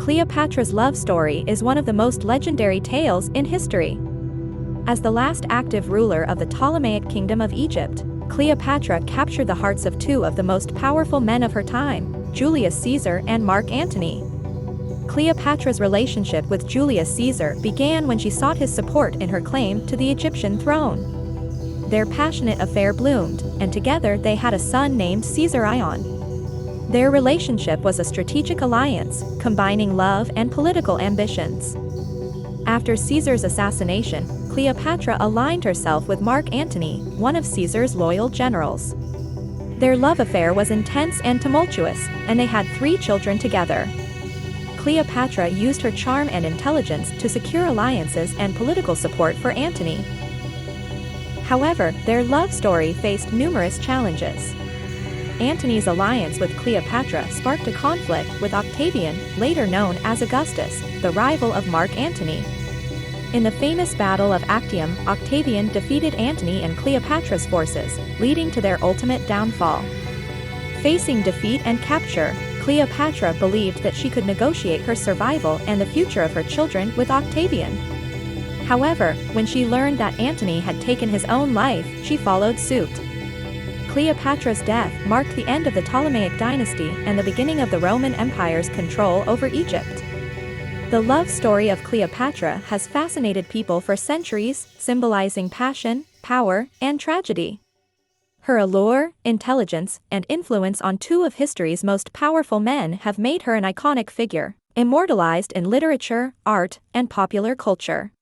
Cleopatra's love story is one of the most legendary tales in history. As the last active ruler of the Ptolemaic Kingdom of Egypt, Cleopatra captured the hearts of two of the most powerful men of her time, Julius Caesar and Mark Antony. Cleopatra's relationship with Julius Caesar began when she sought his support in her claim to the Egyptian throne. Their passionate affair bloomed, and together they had a son named Caesar Ion. Their relationship was a strategic alliance, combining love and political ambitions. After Caesar's assassination, Cleopatra aligned herself with Mark Antony, one of Caesar's loyal generals. Their love affair was intense and tumultuous, and they had 3 children together. Cleopatra used her charm and intelligence to secure alliances and political support for Antony. However, their love story faced numerous challenges. Antony's alliance with Cleopatra sparked a conflict with Octavian, later known as Augustus, the rival of Mark Antony. In the famous Battle of Actium, Octavian defeated Antony and Cleopatra's forces, leading to their ultimate downfall. Facing defeat and capture, Cleopatra believed that she could negotiate her survival and the future of her children with Octavian. However, when she learned that Antony had taken his own life, she followed suit. Cleopatra's death marked the end of the Ptolemaic dynasty and the beginning of the Roman Empire's control over Egypt. The love story of Cleopatra has fascinated people for centuries, symbolizing passion, power, and tragedy. Her allure, intelligence, and influence on 2 of history's most powerful men have made her an iconic figure, immortalized in literature, art, and popular culture.